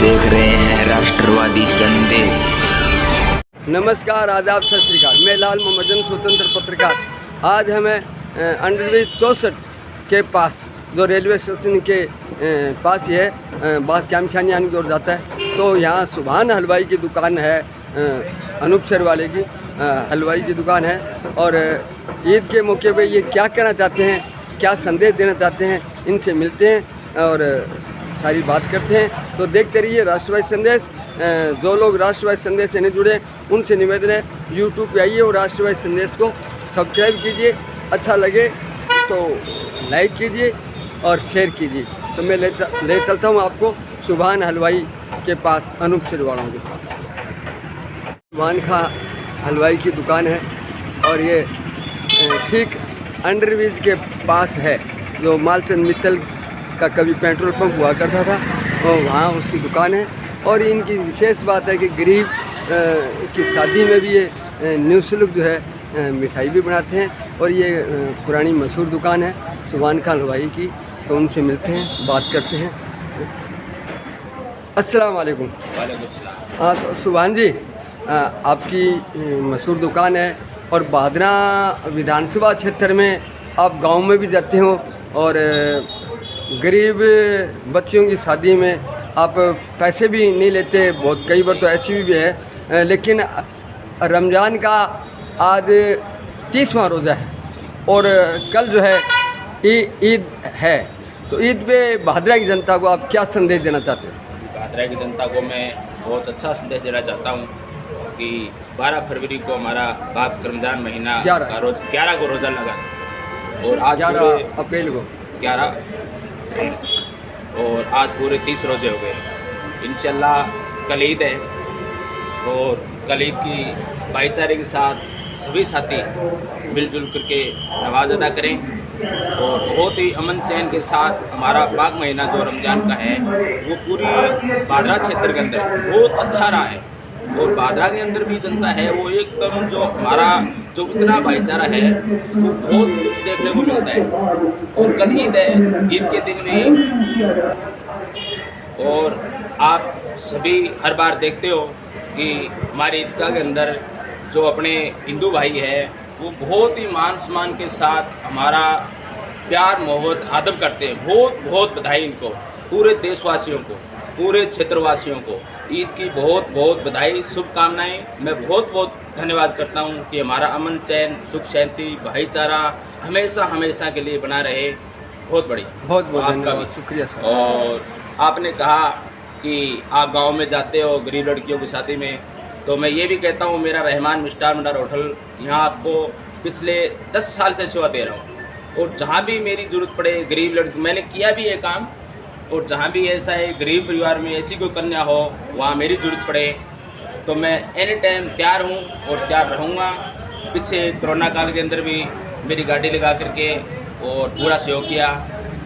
देख रहे हैं राष्ट्रवादी संदेश। नमस्कार, आदाब, सत श्री अकाल। मैं लाल मोहम्मद स्वतंत्र पत्रकार। आज हमें अंडरब्रिज 64 के पास जो रेलवे स्टेशन के पास ही है, बास कैमखानियान की ओर जाता है, तो यहाँ सुभान हलवाई की दुकान है, अनूप सर वाले की हलवाई की दुकान है। और ईद के मौके पे ये क्या कहना चाहते हैं, क्या संदेश देना चाहते हैं, इनसे मिलते हैं और सारी बात करते हैं। तो देखते रहिए राष्ट्रवादी संदेश। जो लोग राष्ट्रवादी संदेश से नहीं जुड़े उनसे निवेदन है, यूट्यूब पे आइए और राष्ट्रवादी संदेश को सब्सक्राइब कीजिए। अच्छा लगे तो लाइक कीजिए और शेयर कीजिए। तो मैं ले चलता हूँ आपको सुभान हलवाई के पास, अनूप सर वालों के पास। सुभान खा हलवाई की दुकान है और ये ठीक अंडरब्रिज के पास है, जो मालचंद मित्तल का कभी पेट्रोल पंप हुआ करता था, और वहाँ उसकी दुकान है। और इनकी विशेष बात है कि गरीब की शादी में भी ये निःशुल्क जो है मिठाई भी बनाते हैं। और ये पुरानी मशहूर दुकान है सुभान खा हलवाई की। तो उनसे मिलते हैं, बात करते हैं। अस्सलाम वालेकुम। हाँ, तो सुभान जी, आपकी मशहूर दुकान है और बादरा विधानसभा क्षेत्र में आप गांव में भी जाते हो और गरीब बच्चियों की शादी में आप पैसे भी नहीं लेते, बहुत कई बार तो ऐसी भी है। लेकिन रमज़ान का आज 30वां रोज़ा है और कल जो है ईद है, तो ईद पे भादरा की जनता को आप क्या संदेश देना चाहते हैं? भादरा की जनता को मैं बहुत अच्छा संदेश देना चाहता हूँ कि 12 फरवरी को हमारा पाक रमज़ान महीना का रोज़ 11 को रोज़ा लगा और आज 11 अप्रैल को 11 अप्रैल और आज पूरे 30 रोज़े हो गए। इंशाल्लाह कल ईद है और कल ईद की भाईचारे के साथ सभी साथी मिलजुल करके नमाज अदा करें और बहुत ही अमन चैन के साथ हमारा पाक महीना जो रमज़ान का है वो पूरी बादरा क्षेत्र के अंदर बहुत अच्छा रहा है। और बादरा के अंदर भी जनता है वो एकदम जो हमारा जो इतना भाईचारा है वो बहुत कुछ देखने को मिलता है। और कल ईद है, ईद के दिन में और आप सभी हर बार देखते हो कि हमारे ईदगाह के अंदर जो अपने हिंदू भाई है वो बहुत ही मान सम्मान के साथ हमारा प्यार मोहब्बत आदब करते हैं। बहुत बहुत बधाई इनको, पूरे देशवासियों को, पूरे क्षेत्रवासियों को ईद की बहुत बहुत बधाई, शुभकामनाएं। मैं बहुत बहुत धन्यवाद करता हूं कि हमारा अमन चैन, सुख शांति, भाईचारा हमेशा हमेशा के लिए बना रहे। बहुत बढ़िया, बहुत बहुत धन्यवाद, शुक्रिया सर। और आपने कहा कि आप गांव में जाते हो गरीब लड़कियों की शादी में, तो मैं ये भी कहता हूँ मेरा रहमान मिष्ठान भंडार होटल यहाँ आपको पिछले 10 साल से सेवा दे रहा हूँ। और जहाँ भी मेरी ज़रूरत पड़े गरीब लड़की, मैंने किया भी ये काम, और जहाँ भी ऐसा है गरीब परिवार में ऐसी कोई कन्या हो वहाँ मेरी ज़रूरत पड़े तो मैं एनी टाइम तैयार हूँ और तैयार रहूँगा। पीछे कोरोना काल के अंदर भी मेरी गाड़ी लगा करके और पूरा सहयोग किया।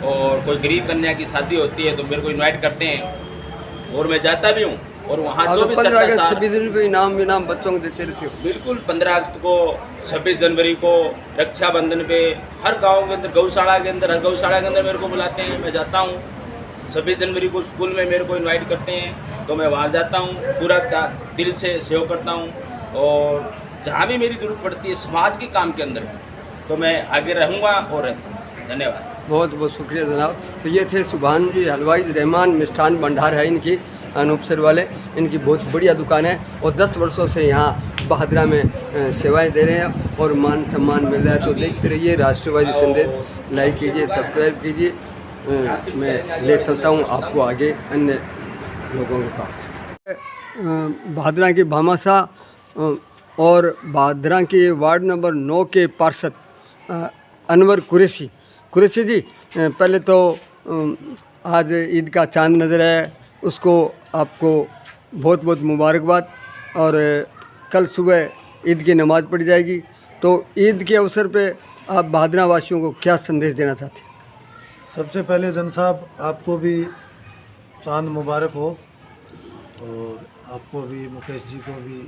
और कोई गरीब कन्या की शादी होती है तो मेरे को इनवाइट करते हैं और मैं जाता भी हूँ। और वहाँ जो भी 15 अगस्त 26 जनवरी को इनाम बच्चों को देते रहते हो? बिल्कुल, 15 अगस्त को, 26 जनवरी को, रक्षाबंधन पे हर गाँव के अंदर, गौशाला के अंदर, हर गौशाला के अंदर मेरे को बुलाते हैं, मैं जाता हूँ। 26 जनवरी को स्कूल में मेरे को इनवाइट करते हैं तो मैं वहाँ जाता हूँ, पूरा दिल से सहयोग करता हूँ। और जहाँ भी मेरी ज़रूरत पड़ती है समाज के काम के अंदर तो मैं आगे रहूँगा और धन्यवाद। बहुत बहुत शुक्रिया जनाब। तो ये थे सुभान जी हलवाई, रहमान मिष्ठान भंडार है इनकी, अनूप सर वाले। इनकी बहुत बढ़िया दुकान है और 10 वर्षों से यहाँ बहादरा में सेवाएं दे रहे हैं और मान सम्मान मिल रहा है। तो देखते रहिए राष्ट्रवादी संदेश, लाइक कीजिए, सब्सक्राइब कीजिए। मैं ले चलता हूँ आपको आगे अन्य लोगों के पास। बहादरा के भामाशाह और बहादरा के वार्ड नंबर 9 के पार्षद अनवर कुरैशी जी, पहले तो आज ईद का चांद नज़र है, उसको आपको बहुत बहुत मुबारकबाद। और कल सुबह ईद की नमाज़ पढ़ी जाएगी, तो ईद के अवसर पे आप बहादरा वासियों को क्या संदेश देना चाहते हैं? सबसे पहले जन साहब आपको भी चांद मुबारक हो और आपको भी, मुकेश जी को भी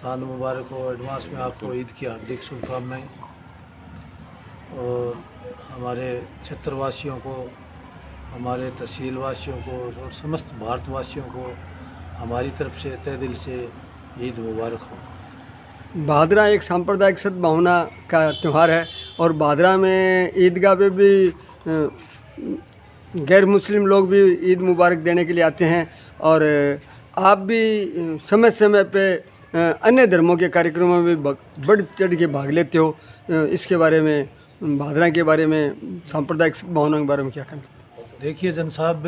चांद मुबारक हो। एडवांस में आपको ईद की हार्दिक शुभकामनाएं। और हमारे क्षेत्रवासियों को हमारे तहसील वासियों को और समस्त भारतवासियों को हमारी तरफ से तहे दिल से ईद मुबारक हो। भादरा एक सांप्रदायिक सद्भावना का त्यौहार है और भादरा में ईदगाह पे भी गैर मुस्लिम लोग भी ईद मुबारक देने के लिए आते हैं और आप भी समय समय पे अन्य धर्मों के कार्यक्रमों में बढ़ चढ़ के भाग लेते हो। इसके बारे में, भादरा के बारे में, सांप्रदायिक सद्भावना के बारे में क्या कहना चाहते हैं? देखिए जन साहब,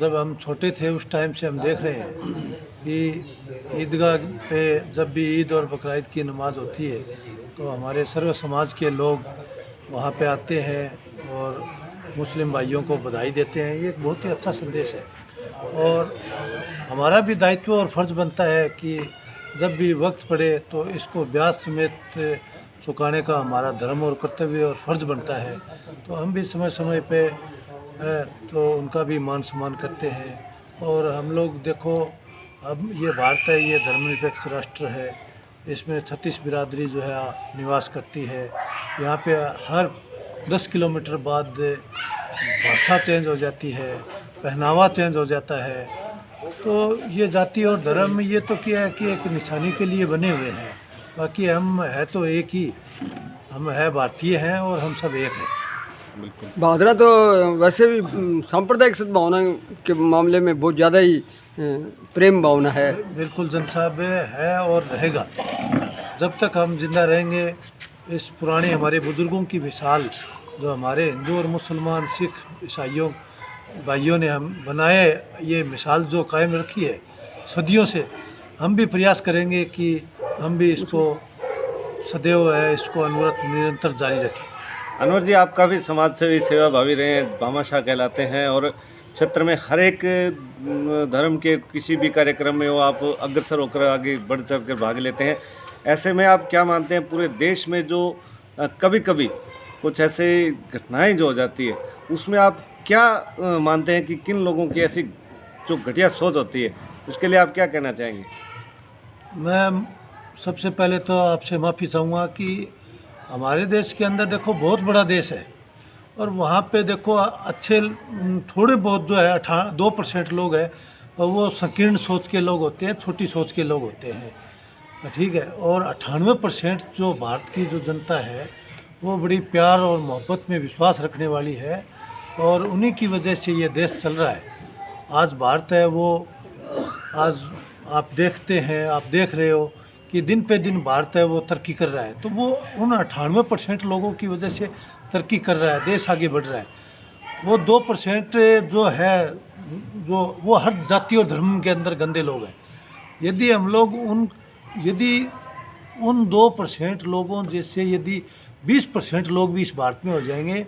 जब हम छोटे थे उस टाइम से हम देख रहे हैं कि ईदगाह पे जब भी ईद और बकरा ईद की नमाज़ होती है तो हमारे सर्व समाज के लोग वहाँ पे आते हैं और मुस्लिम भाइयों को बधाई देते हैं। ये एक बहुत ही अच्छा संदेश है और हमारा भी दायित्व और फ़र्ज़ बनता है कि जब भी वक्त पड़े तो इसको ब्याज समेत चुकाने का हमारा धर्म और कर्तव्य और फ़र्ज़ बनता है। तो हम भी समय समय पे तो उनका भी मान सम्मान करते हैं। और हम लोग देखो, अब ये भारत है, ये धर्मनिरपेक्ष राष्ट्र है, इसमें 36 बिरादरी जो है निवास करती है। यहाँ पे हर 10 किलोमीटर बाद भाषा चेंज हो जाती है, पहनावा चेंज हो जाता है। तो ये जाति और धर्म ये तो क्या है कि एक निशानी के लिए बने हुए हैं, बाकी हम है तो एक ही, हम है भारतीय हैं और हम सब एक हैं। बिल्कुल। भादरा तो वैसे भी सांप्रदायिक सद्भावना के मामले में बहुत ज़्यादा ही प्रेम भावना है। बिल्कुल जन साहब, है और रहेगा। जब तक हम जिंदा रहेंगे इस पुराने हमारे बुज़ुर्गों की मिसाल जो हमारे हिंदू और मुसलमान, सिख, ईसाइयों भाइयों ने हम बनाए, ये मिसाल जो कायम रखी है सदियों से, हम भी प्रयास करेंगे कि हम भी इसको सदैव है इसको अनवरत निरंतर जारी रखें। अनवर जी, आप काफ़ी समाज सेवी, सेवा भावी रहे हैं, भामाशाह कहलाते हैं और क्षेत्र में हर एक धर्म के किसी भी कार्यक्रम में वो आप अग्रसर होकर आगे बढ़ चढ़ कर भाग लेते हैं। ऐसे में आप क्या मानते हैं, पूरे देश में जो कभी कभी कुछ ऐसे घटनाएं जो हो जाती है उसमें आप क्या मानते हैं कि किन लोगों की ऐसी जो घटिया सोच होती है, उसके लिए आप क्या कहना चाहेंगे? मैं सबसे पहले तो आपसे माफ़ी चाहूँगा कि हमारे देश के अंदर देखो बहुत बड़ा देश है और वहाँ पे देखो अच्छे थोड़े बहुत जो है 2% लोग हैं और वो संकीर्ण सोच के लोग होते हैं, छोटी सोच के लोग होते हैं, ठीक है। और 98% जो भारत की जो जनता है वो बड़ी प्यार और मोहब्बत में विश्वास रखने वाली है और उन्हीं की वजह से ये देश चल रहा है। आज भारत है वो, आज आप देखते हैं, आप देख रहे हो कि दिन पे दिन भारत है वो तरक्की कर रहा है। तो वो उन 98% लोगों की वजह से तरक्की कर रहा है, देश आगे बढ़ रहा है। वो 2% जो है जो वो हर जाति और धर्म के अंदर गंदे लोग हैं। यदि हम लोग उन 2% लोगों जैसे यदि 20% लोग भी इस भारत में हो जाएंगे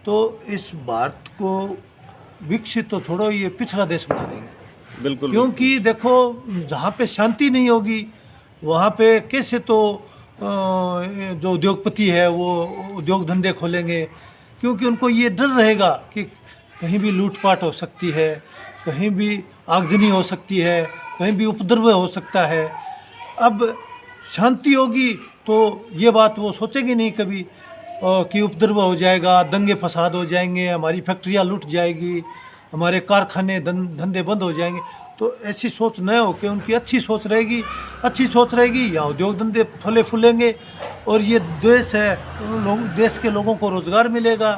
तो इस भारत को विकसित तो छोड़ो, ये पिछड़ा देश बना देंगे। बिल्कुल। क्योंकि देखो जहाँ पे शांति नहीं होगी वहाँ पे कैसे तो जो उद्योगपति है वो उद्योग धंधे खोलेंगे, क्योंकि उनको ये डर रहेगा कि कहीं भी लूटपाट हो सकती है, कहीं भी आगजनी हो सकती है, कहीं भी उपद्रव हो सकता है। अब शांति होगी तो ये बात वो सोचेंगे नहीं कभी कि उपद्रव हो जाएगा, दंगे फसाद हो जाएंगे, हमारी फैक्ट्रियाँ लूट जाएगी, हमारे कारखाने धंधे बंद हो जाएंगे। तो ऐसी सोच न हो कि उनकी अच्छी सोच रहेगी या उद्योग धंधे फले फूलेंगे और ये देश है, देश के लोगों को रोज़गार मिलेगा,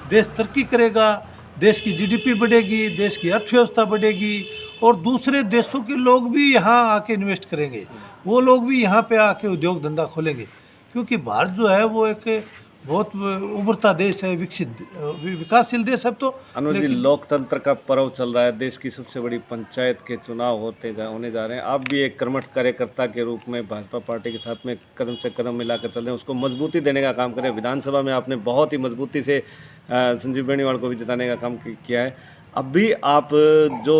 देश तरक्की करेगा, देश की जीडीपी बढ़ेगी, देश की अर्थव्यवस्था बढ़ेगी और दूसरे देशों के लोग भी यहाँ आके इन्वेस्ट करेंगे, वो लोग भी यहाँ पे आके उद्योग धंधा खोलेंगे। क्योंकि भारत जो है वो एक बहुत उभरता देश है, विकासशील देश है। तो अनुज जी, लोकतंत्र का पर्व चल रहा है, देश की सबसे बड़ी पंचायत के चुनाव होने जा रहे हैं। आप भी एक कर्मठ कार्यकर्ता के रूप में भाजपा पार्टी के साथ में कदम से कदम मिलाकर चल रहे हैं, उसको मजबूती देने का काम करें। विधानसभा में आपने बहुत ही मजबूती से संजीव बेनीवाल को भी जिताने का काम किया है। अब भी आप जो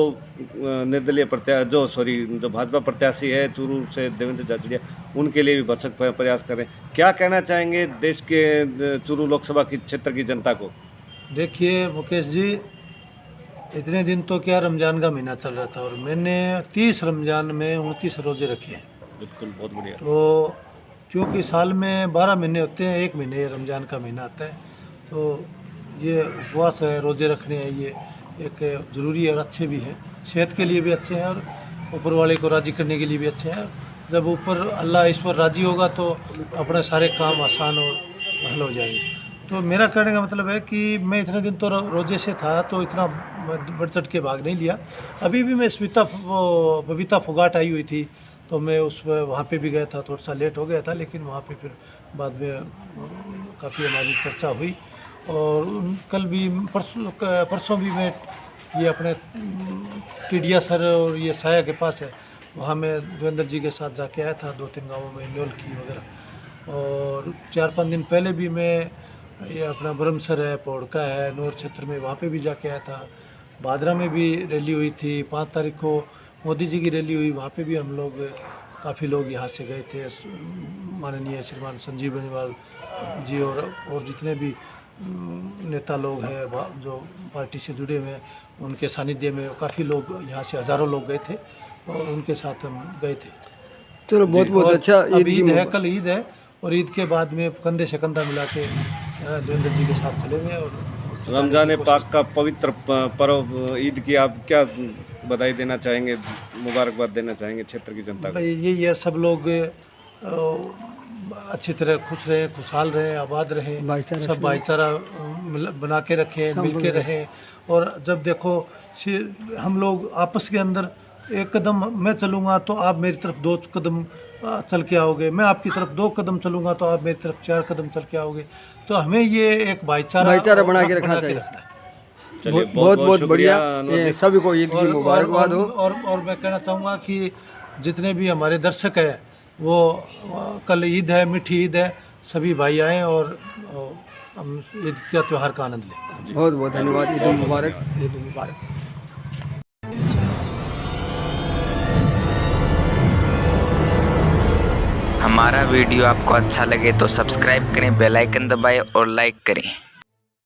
निर्दलीय जो भाजपा प्रत्याशी है चूरू से देवेंद्र जाचड़िया, उनके लिए भी भरसक प्रयास कर रहे हैं। क्या कहना चाहेंगे देश के चूरू लोकसभा की क्षेत्र की जनता को? देखिए मुकेश जी, इतने दिन तो क्या रमज़ान का महीना चल रहा था और मैंने 30 रमज़ान में 29 रोज़े रखे हैं। बिल्कुल, बहुत बढ़िया। तो क्योंकि साल में 12 महीने होते हैं, एक महीने रमज़ान का महीना आता है, तो ये उपवास है, रोज़े रखने हैं, ये एक ज़रूरी है और अच्छे भी हैं, सेहत के लिए भी अच्छे हैं और ऊपर वाले को राज़ी करने के लिए भी अच्छे हैं। जब ऊपर अल्लाह ईश्वर राज़ी होगा तो अपने सारे काम आसान और हल हो जाएंगे। तो मेरा कहने का मतलब है कि मैं इतने दिन तो रोजे से था, तो इतना बढ़ चढ़ के भाग नहीं लिया। अभी भी मैं बबीता फोगाट आई हुई थी, तो मैं वहाँ पे भी गया था, थोड़ा सा लेट हो गया था, लेकिन वहाँ पे फिर बाद में काफ़ी हमारी चर्चा हुई। और कल भी परसों भी मैं ये अपने टिडिया सर और ये साया के पास है, वहाँ मैं देवेंद्र जी के साथ जाके आया था, 2-3 गाँवों में न्योल की वगैरह। और 4-5 दिन पहले भी मैं ये अपना ब्रह्मसर है, पौड़का है, नूर क्षेत्र में, वहाँ पे भी जाके आया था। भादरा में भी रैली हुई थी, 5 तारीख को मोदी जी की रैली हुई, वहाँ पे भी हम लोग काफ़ी लोग यहाँ से गए थे। माननीय श्रीमान संजीव बेनीवाल जी और जितने भी नेता लोग हैं जो पार्टी से जुड़े हुए हैं, उनके सानिध्य में काफ़ी लोग यहाँ से हज़ारों लोग गए थे और उनके साथ हम गए थे। चलो बहुत बहुत अच्छा। ईद है, कल ईद है और ईद के बाद में कंधे से कंधा मिला के देवेंद्र जी के साथ चलेंगे। और रमज़ान पाक का पवित्र पर्व ईद की आप क्या बधाई देना चाहेंगे, मुबारकबाद देना चाहेंगे क्षेत्र की जनता को? भाई यही है, सब लोग अच्छी तरह खुश रहे, खुशहाल रहे, आबाद रहे, सब भाईचारा बना के रखें, मिल के रहें। और जब देखो हम लोग आपस के अंदर एक कदम मैं चलूँगा तो आप मेरी तरफ 2 कदम चल के आओगे, मैं आपकी तरफ 2 कदम चलूँगा तो आप मेरी तरफ 4 कदम चल के आओगे। तो हमें ये एक भाईचारा बना के रखना चाहिए। चलिए, बहुत बहुत बढ़िया, सभी को ईद की मुबारकबाद हो। और मैं कहना चाहूँगा कि जितने भी हमारे दर्शक हैं, वो कल ईद है, मीठी ईद है, सभी भाई आएँ और हम ईद का त्यौहार का आनंद लें। बहुत बहुत धन्यवाद। ईद मुबारक, ईद मुबारक। हमारा वीडियो आपको अच्छा लगे तो सब्सक्राइब करें, बेल आइकन दबाएं और लाइक करें।